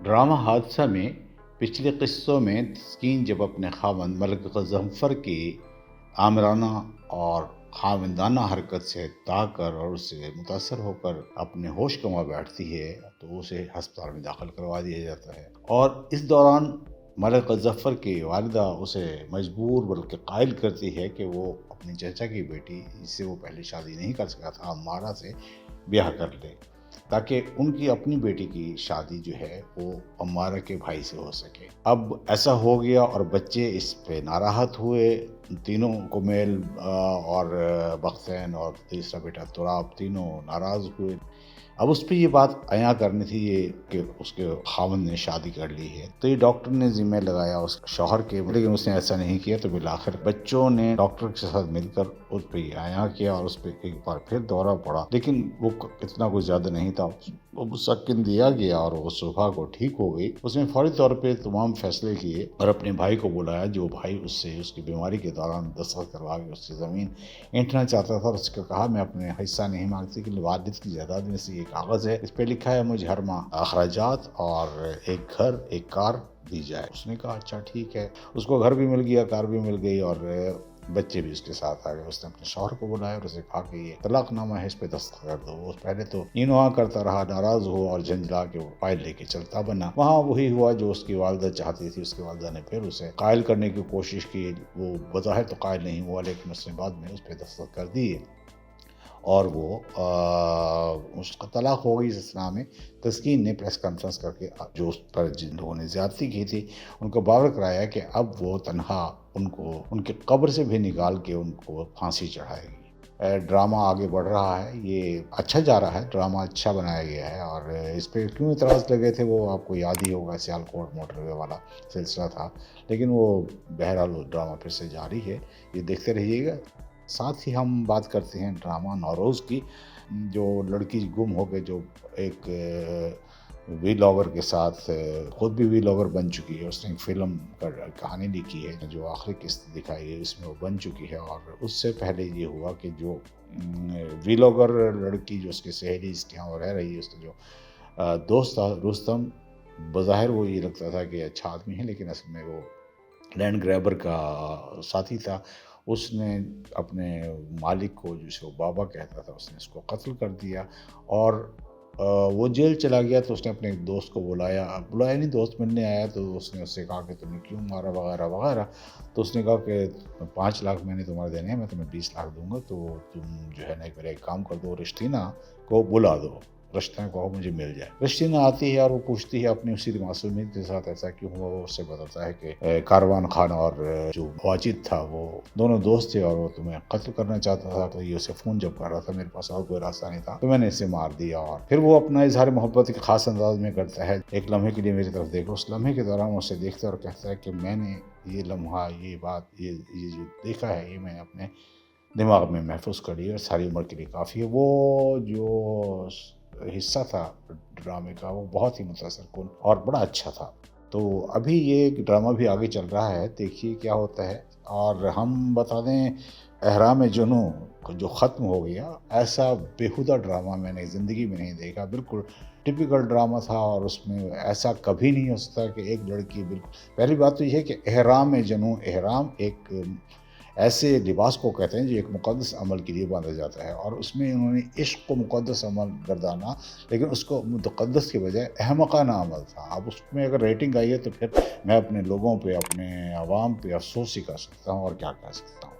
Drama حادثہ میں پچھلے قصوں میں تسکین جب اپنے خاوند ملک غضنفر کی آمرانہ اور خاوندانہ حرکت سے تا کر اور اس سے متاثر ہو کر اپنے ہوش گنوا بیٹھتی ہے تو اسے ہسپتال میں داخل کروا دیا جاتا ہے، اور اس دوران ملک غضنفر کی والدہ اسے مجبور بلکہ قائل کرتی ہے کہ وہ اپنی چچا کی بیٹی جس سے وہ پہلے شادی نہیں کر سکا تھا عمارہ سے بیاہ کر لے، تاکہ ان کی اپنی بیٹی کی شادی جو ہے وہ عمارہ کے بھائی سے ہو سکے۔ اب ایسا ہو گیا اور بچے اس پہ ناراحت ہوئے، تینوں کمیل اور بختین اور تیسرا بیٹا تراب تینوں ناراض ہوئے۔ اب اس پہ یہ بات عیاں کرنی تھی یہ کہ اس کے خاوند نے شادی کر لی ہے، تو یہ ڈاکٹر نے ذمہ لگایا اس شوہر کے، لیکن اس نے ایسا نہیں کیا، تو بالآخر بچوں نے ڈاکٹر کے ساتھ مل کر اس پہ عیاں کیا اور اس پہ ایک بار پھر دورہ پڑا، لیکن وہ اتنا کچھ زیادہ نہیں تھا۔ وہ مسکن دیا گیا اور وہ صبح کو ٹھیک ہو گئی۔ اس نے فوری طور پہ تمام فیصلے کیے اور اپنے بھائی کو بلایا، جو بھائی اس سے اس کی بیماری کے دوران دستخط کروا کے اس سے زمین اینٹنا چاہتا تھا، اور اس کو کہا میں اپنے حصہ نہیں مانگتی کہ والد کی جائیداد میں سے یہ کاغذ ہے، اس پہ لکھا ہے مجھے ہر ماہ اخراجات اور ایک گھر ایک کار دی جائے۔ اس نے کہا اچھا ٹھیک ہے، اس کو گھر بھی مل گیا، کار بھی مل گئی اور بچے بھی اس کے ساتھ آ گئے۔ اس نے اپنے شوہر کو بلایا اور اسے کہا کہ یہ طلاق نامہ ہے، اس پہ دستخط کر دو۔ وہ پہلے تو اینوہا کرتا رہا، ناراض ہوا اور جھنجھلا کے وہ فائل لے کے چلتا بنا۔ وہاں وہی ہوا جو اس کی والدہ چاہتی تھی۔ اس کی والدہ نے پھر اسے قائل کرنے کی کوشش کی، وہ بظاہر تو قائل نہیں ہوا، لیکن اس نے بعد میں اس پہ دستخط کر دیے اور وہ اس کا طلاق ہو گئی۔ اس اثناء میں تسکین نے پریس کانفرنس کر کے جو اس پر جن لوگوں نے زیادتی کی تھی ان کو باور کرایا کہ اب وہ تنہا ان کو ان کے قبر سے بھی نکال کے ان کو پھانسی چڑھائے گی۔ ڈرامہ آگے بڑھ رہا ہے، یہ اچھا جا رہا ہے، ڈرامہ اچھا بنایا گیا ہے، اور اس پہ کیوں اعتراض لگے تھے وہ آپ کو یاد ہی ہوگا، سیالکوٹ موٹر وے والا سلسلہ تھا، لیکن وہ بہرحال وہ ڈرامہ پھر سے جاری ہے، یہ دیکھتے رہیے گا۔ ساتھ ہی ہم بات کرتے ہیں ڈرامہ نوروز کی، جو لڑکی گم ہو کے جو ایک ویلاگر کے ساتھ خود بھی ویلاگر بن چکی ہے، اس نے ایک فلم کا کہانی لکھی ہے جو آخری قسط دکھائی ہے، اس میں وہ بن چکی ہے، اور اس سے پہلے یہ ہوا کہ جو ویلاگر لڑکی جو اس کی سہیلی اس کے یہاں رہ رہی ہے، اس کا جو دوست تھا رستم، بظاہر وہ یہ لگتا تھا کہ اچھا آدمی ہے، لیکن اصل میں وہ لینڈ گریبر کا ساتھی تھا۔ اس نے اپنے مالک کو جسے وہ بابا کہتا تھا، اس نے اس کو قتل کر دیا، اور وہ جیل چلا گیا۔ تو اس نے اپنے ایک دوست کو بلایا نہیں، دوست ملنے آیا، تو اس نے اس سے کہا کہ تم نے کیوں مارا وغیرہ وغیرہ، تو اس نے کہا کہ 5 لاکھ میں نے تمہارے دینے ہیں، میں تمہیں 20 لاکھ دوں گا، تو تم جو ہے نا ایک کام کر دو، رشتینہ کو بلا دو، رشتہ کو مجھے مل جائے۔ رشتینہ آتی ہے اور وہ پوچھتی ہے اپنی اسی معصومیت کے ساتھ ایسا کیوں ہوا، وہ اس سے بتاتا ہے کہ کاروان خان اور جو واجد تھا وہ دونوں دوست تھے اور وہ تمہیں قتل کرنا چاہتا تھا، تو یہ اسے فون جب کر رہا تھا، میرے پاس اور کوئی راستہ نہیں تھا، تو میں نے اسے مار دیا۔ اور پھر وہ اپنا اظہار محبت کے خاص انداز میں کرتا ہے، ایک لمحے کے لیے میری طرف دیکھو۔ اس لمحے کے دوران وہ اسے دیکھتا ہے اور کہتا ہے کہ میں نے یہ لمحہ، یہ بات، یہ جو دیکھا ہے، یہ میں نے اپنے دماغ میں محفوظ کر لی اور ساری عمر کے لیے کافی ہے۔ وہ جو حصہ تھا ڈرامے کا وہ بہت ہی متاثر کن اور بڑا اچھا تھا۔ تو ابھی یہ ڈرامہ بھی آگے چل رہا ہے، دیکھیے کیا ہوتا ہے۔ اور ہم بتا دیں احرام جنوں جو ختم ہو گیا، ایسا بیہودہ ڈرامہ میں نے زندگی میں نہیں دیکھا، بالکل ٹپیکل ڈرامہ تھا، اور اس میں ایسا کبھی نہیں ہو سکتا کہ ایک لڑکی بالکل، پہلی بات تو یہ ہے کہ احرام جنوں، احرام ایک ایسے لباس کو کہتے ہیں جو ایک مقدس عمل کے لیے باندھا جاتا ہے، اور اس میں انہوں نے عشق کو مقدس عمل گردانا، لیکن اس کو مقدس کے بجائے احمقانہ عمل تھا۔ اب اس میں اگر ریٹنگ آئی ہے تو پھر میں اپنے لوگوں پہ، اپنے عوام پہ افسوس ہی کر سکتا ہوں، اور کیا کہہ سکتا ہوں۔